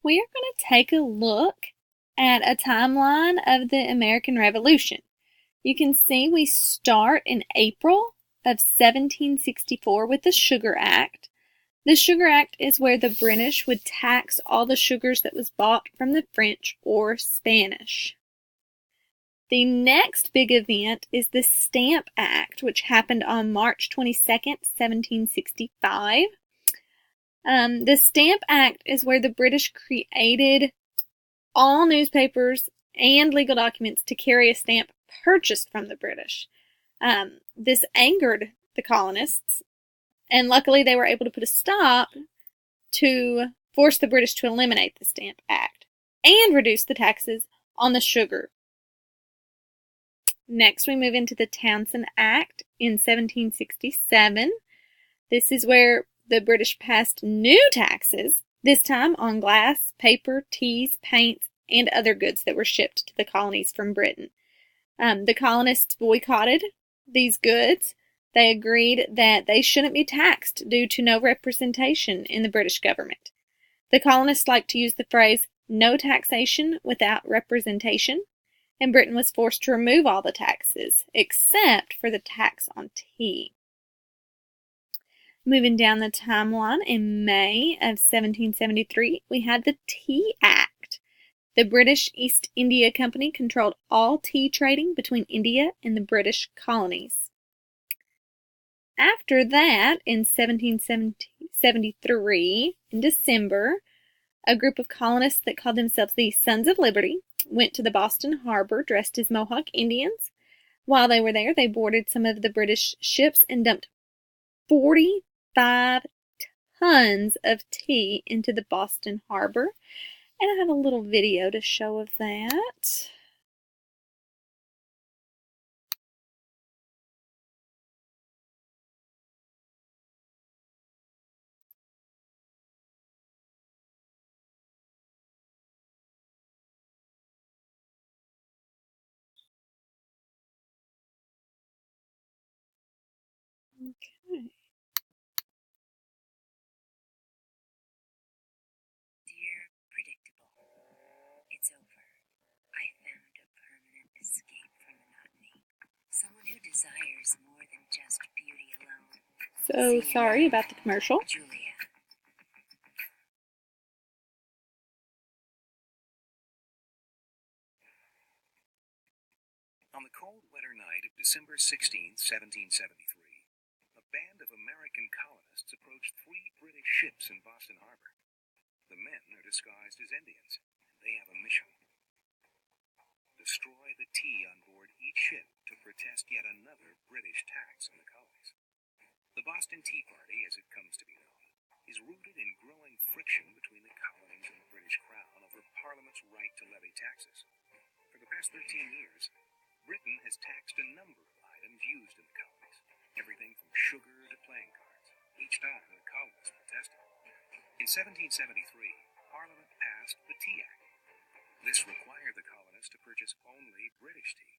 we are going to take a look at a timeline of the American Revolution. You can see we start in April of 1764 with the Sugar Act. The Sugar Act is where the British would tax all the sugars that was bought from the French or Spanish. The next big event is the Stamp Act, which happened on March 22nd, 1765. The Stamp Act is where the British created all newspapers and legal documents to carry a stamp purchased from the British. This angered the colonists, and luckily they were able to put a stop to force the British to eliminate the Stamp Act and reduce the taxes on the sugar. Next, we move into the Townshend Act in 1767. This is where the British passed new taxes, this time on glass, paper, teas, paints, and other goods that were shipped to the colonies from Britain. The colonists boycotted these goods. They agreed that they shouldn't be taxed due to no representation in the British government. The colonists liked to use the phrase, no taxation without representation, and Britain was forced to remove all the taxes, except for the tax on tea. Moving down the timeline, in May of 1773, we had the Tea Act. The British East India Company controlled all tea trading between India and the British colonies. After that, in 1773, in December, a group of colonists that called themselves the Sons of Liberty went to the Boston Harbor dressed as Mohawk Indians. While they were there, they boarded some of the British ships and dumped 45 tons of tea into the Boston Harbor. And I have a little video to show of that. Okay. Dear Predictable, it's over. I found a permanent escape from monotony. Someone who desires more than just beauty alone. So sorry about the commercial. Julia. On the cold winter night of December 16, 1773, a band of American colonists approached 3 British ships in Boston Harbor. The men are disguised as Indians, and they have a mission. Destroy the tea on board each ship to protest yet another British tax on the colonies. The Boston Tea Party, as it comes to be known, is rooted in growing friction between the colonies and the British Crown over Parliament's right to levy taxes. For the past 13 years, Britain has taxed a number of items used in the colonies, everything from sugar to playing cards, each time the colonists protested. In 1773, Parliament passed the Tea Act. This required the colonists to purchase only British tea.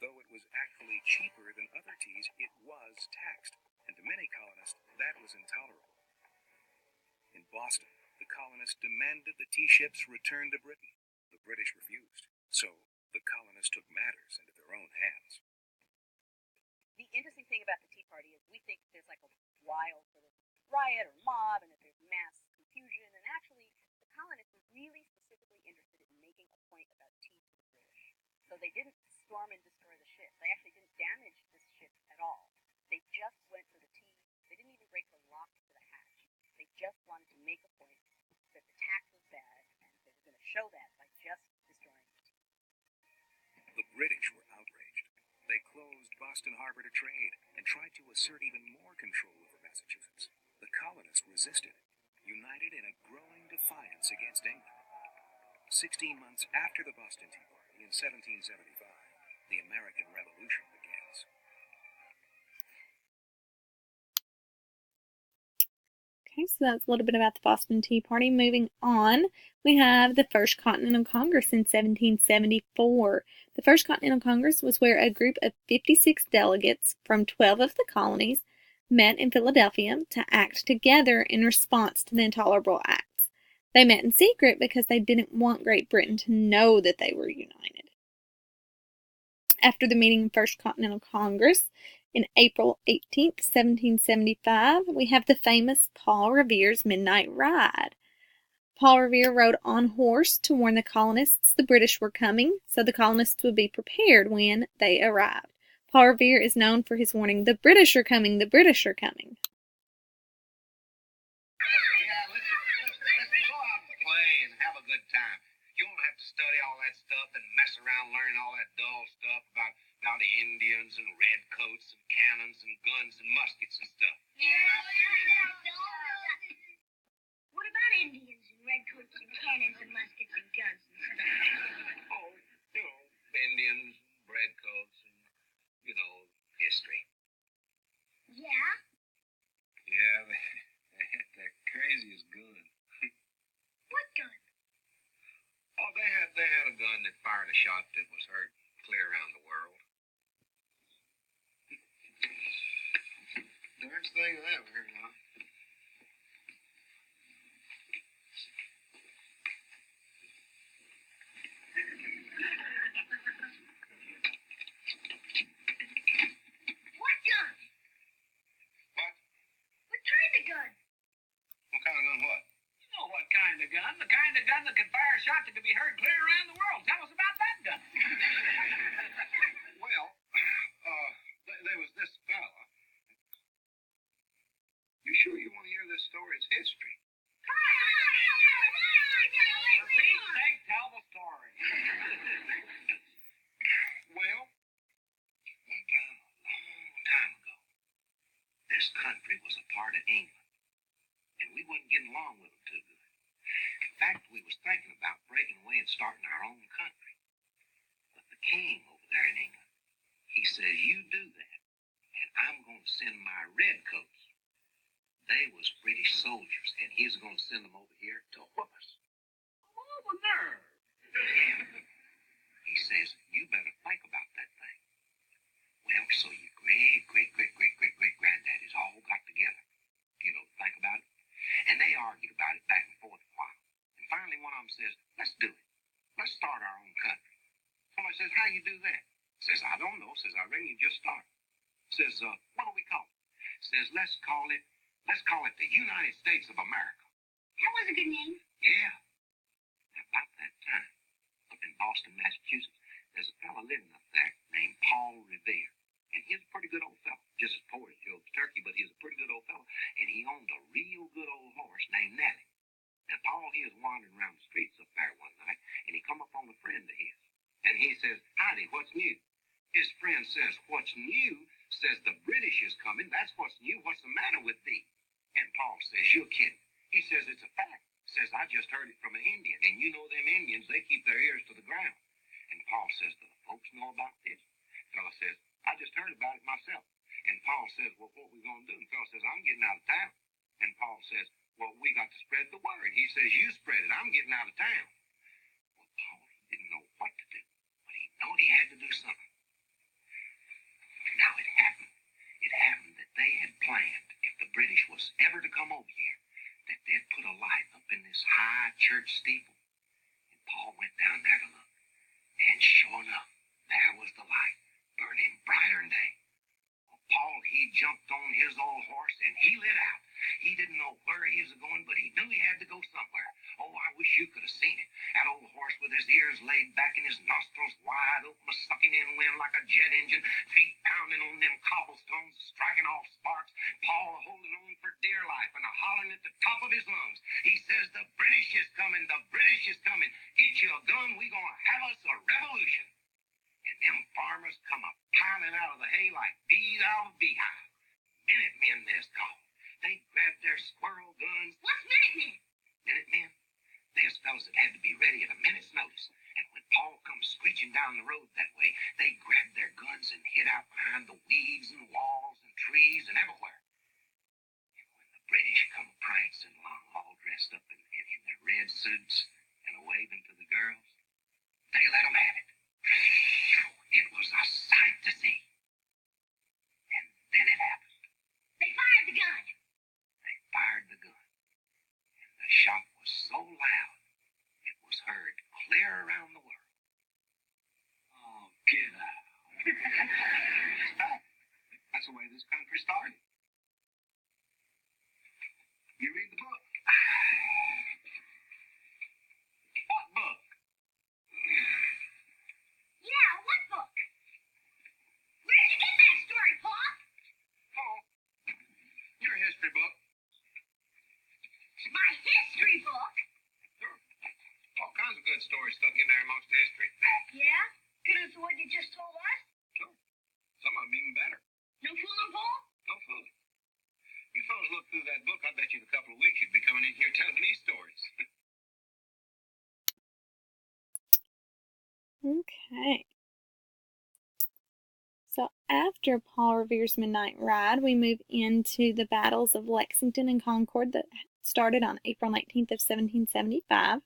Though it was actually cheaper than other teas, it was taxed, and to many colonists, that was intolerable. In Boston, the colonists demanded the tea ships return to Britain. The British refused, so the colonists took matters into their own hands. The interesting thing about the Tea Party is we think there's like a wild sort of riot or mob and that there's mass confusion, and actually the colonists were really specifically interested in making a point about tea to the British. So they didn't storm and destroy the ship. They actually didn't damage this ship at all. They just went for the tea. They didn't even break the lock to the hatch. They just wanted to make a point that the tax was bad, and they were going to show that by just destroying the tea. The British were outraged. They closed Boston Harbor to trade and tried to assert even more control over Massachusetts. The colonists resisted, united in a growing defiance against England. 16 months after the Boston Tea Party in 1775, the American Revolution begins. Okay, so that's a little bit about the Boston Tea Party. Moving on, we have the First Continental Congress in 1774. The First Continental Congress was where a group of 56 delegates from 12 of the colonies met in Philadelphia to act together in response to the Intolerable Acts. They met in secret because they didn't want Great Britain to know that they were united. After the meeting of First Continental Congress in April 18th, 1775, we have the famous Paul Revere's Midnight Ride. Paul Revere rode on horse to warn the colonists the British were coming, so the colonists would be prepared when they arrived. Paul Revere is known for his warning, "The British are coming, the British are coming." Yeah, let's go out and play and have a good time. You won't have to study all that stuff and mess around learning all that dull stuff about the Indians and redcoats and cannons and guns and muskets and stuff. What about Indians and redcoats and cannons and muskets and guns and stuff? Oh, Indians, redcoats, and, history. Yeah? Yeah, they had the craziest gun. What gun? Oh, they had a gun that fired a shot that was heard clear around the world. Darnest thing I ever heard of. What gun? What? What kind of gun? What kind of gun what? You know what kind of gun? The kind of gun that can fire a shot that can be heard clear around the world. Tell us about that gun. Well, there was this fella. You sure you want to hear this story? It's history. For Pete's sake, tell the story. Well, one time, a long time ago, this country was a part of England, and we wasn't getting along with them too good. In fact, we was thinking about breaking away and starting our own country. But the king over there in England, he says, "You do that, and I'm going to send my redcoats." They was British soldiers, and he's going to send them over here to whoop us. Oh, the nerve. He says, "You better think about that thing." Well, so your great-great-great-great-great-granddaddies all got together, think about it. And they argued about it back and forth a while. And finally one of them says, "Let's do it. Let's start our own country." Somebody says, "How you do that?" Says, "I don't know." Says, "I reckon you just start." Says, "What do we call it?" Says, let's call it the United States of America." That was a good name. Yeah. About that time, up in Boston, Massachusetts, there's a fellow living up there named Paul Revere. And he's a pretty good old fellow. Just as poor as Job's turkey, but he's a pretty good old fellow. And he owned a real good old horse named Nellie. Now, Paul, he was wandering around the streets up there one night, and he come up on a friend of his. And he says, "Howdy, what's new?" His friend says, "What's new?" Says, "The British is coming. That's what's new. What's the matter with thee?" And Paul says, "You're kidding." He says, "It's a fact." Says, "I just heard it from an Indian. And you know them Indians, they keep their ears to the ground." And Paul says, "Do the folks know about this?" The fellow says, "I just heard about it myself." And Paul says, "Well, what we going to do?" And the fellow says, "I'm getting out of town." And Paul says, "Well, we got to spread the word." He says, "You spread it. I'm getting out of town." Well, Paul, he didn't know what to do, but he knew he had to do something. Now, it happened that they had planned, if the British was ever to come over here, that they'd put a light up in this high church steeple. And Paul went down there to look. And sure enough, there was the light, burning brighter than day. Well, Paul, he jumped on his old horse and he lit out. He didn't know where he was going, but he knew he had to go somewhere. Oh, I wish you could have seen it. That old horse with his ears laid back and his nostrils wide open, sucking in wind like a jet engine, feet pounding on them cobblestones, striking off sparks. Paul holding on for dear life and hollering at the top of his lungs. He says, "The British is coming, the British is coming. Get you a gun, we gonna have us a revolution." And them farmers come a-piling out of the hay like bees out of a beehive. Minutemen, they's called. They grabbed their squirrel guns. What's Minutemen? Minutemen? There's fellas that had to be ready at a minute's notice. And when Paul comes screeching down the road that way, they grabbed their guns and hid out behind the weeds and walls and trees and everywhere. And when the British come prancing along, all dressed up in their red suits and waving to the girls, they let them have it. It was a sight to see. And then it happened. They fired the gun. They fired the gun. And the shot was so loud we started. You read the book. What book? Yeah, what book? Where did you get that story, Paul? Oh, your history book. My history book? Sure. All kinds of good stories stuck in there amongst the history. Yeah? Good as the one you just told us? Sure. Some of them even better. No fooling, Paul? No fooling. You fellas look through that book, I bet you in a couple of weeks you'd be coming in here telling me stories. Okay. So after Paul Revere's Midnight Ride, we move into the battles of Lexington and Concord that started on April 19th of 1775.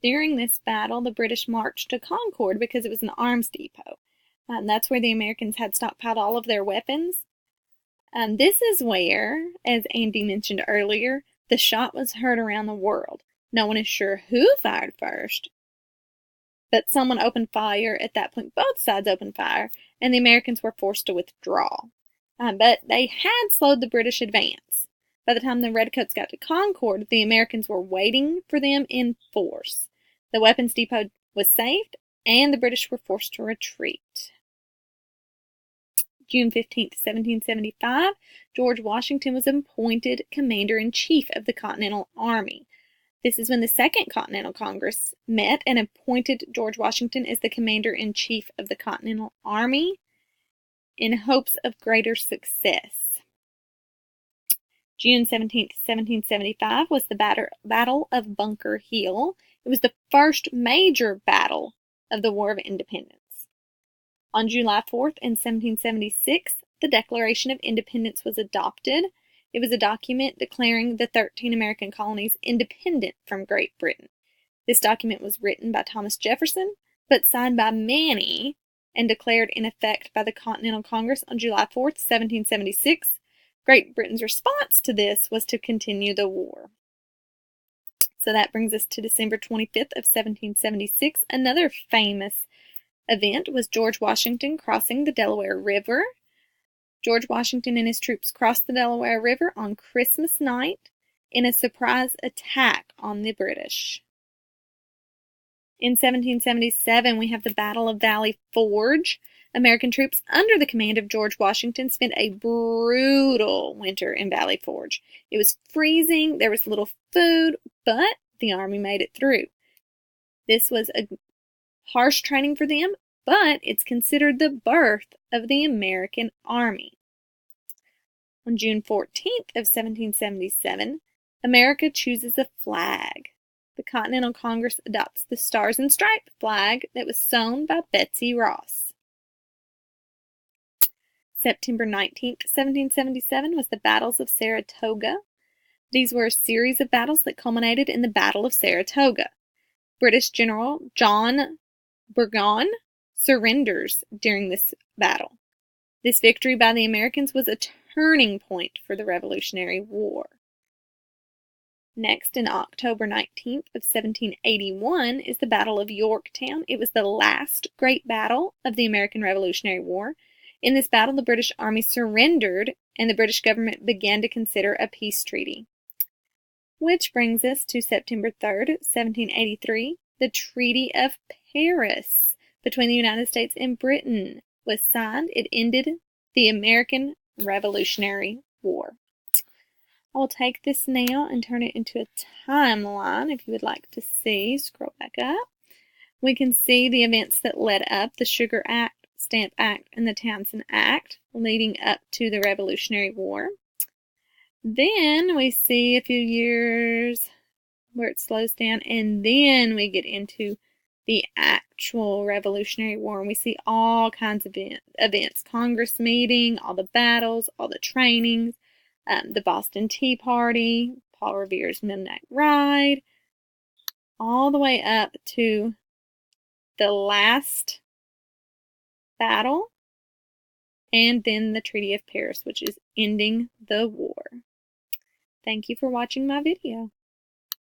During this battle, the British marched to Concord because it was an arms depot. That's where the Americans had stockpiled all of their weapons. This is where, as Andy mentioned earlier, the shot was heard around the world. No one is sure who fired first, but someone opened fire. At that point, both sides opened fire, and the Americans were forced to withdraw. But they had slowed the British advance. By the time the Redcoats got to Concord, the Americans were waiting for them in force. The weapons depot was saved, and the British were forced to retreat. June 15th, 1775, George Washington was appointed Commander-in-Chief of the Continental Army. This is when the Second Continental Congress met and appointed George Washington as the Commander-in-Chief of the Continental Army in hopes of greater success. June 17th, 1775 was the Battle of Bunker Hill. It was the first major battle of the War of Independence. On July 4th, in 1776, the Declaration of Independence was adopted. It was a document declaring the 13 American colonies independent from Great Britain. This document was written by Thomas Jefferson, but signed by many and declared in effect by the Continental Congress on July 4th, 1776. Great Britain's response to this was to continue the war. So that brings us to December 25th of 1776. Another famous event was George Washington crossing the Delaware River. George Washington and his troops crossed the Delaware River on Christmas night in a surprise attack on the British. In 1777, we have the Battle of Valley Forge. American troops under the command of George Washington spent a brutal winter in Valley Forge. It was freezing, there was little food, but the Army made it through. This was a harsh training for them, but it's considered the birth of the American Army. On June 14th of 1777, America chooses a flag. The Continental Congress adopts the Stars and Stripes flag that was sewn by Betsy Ross. September 19th, 1777 was the Battles of Saratoga. These were a series of battles that culminated in the Battle of Saratoga. British General John Burgoyne surrenders during this battle. This victory by the Americans was a turning point for the Revolutionary War. Next, in October 19th of 1781, is the Battle of Yorktown. It was the last great battle of the American Revolutionary War. In this battle, the British Army surrendered, and the British government began to consider a peace treaty. Which brings us to September 3rd, 1783. The Treaty of Paris between the United States and Britain was signed. It ended the American Revolutionary War. I will take this now and turn it into a timeline if you would like to see. Scroll back up. We can see the events that led up: the Sugar Act, Stamp Act, and the Townshend Act, leading up to the Revolutionary War. Then we see a few years where it slows down, and then we get into the actual Revolutionary War, and we see all kinds of events. Congress meeting, all the battles, all the trainings, the Boston Tea Party, Paul Revere's Midnight Ride, all the way up to the last battle, and then the Treaty of Paris, which is ending the war. Thank you for watching my video.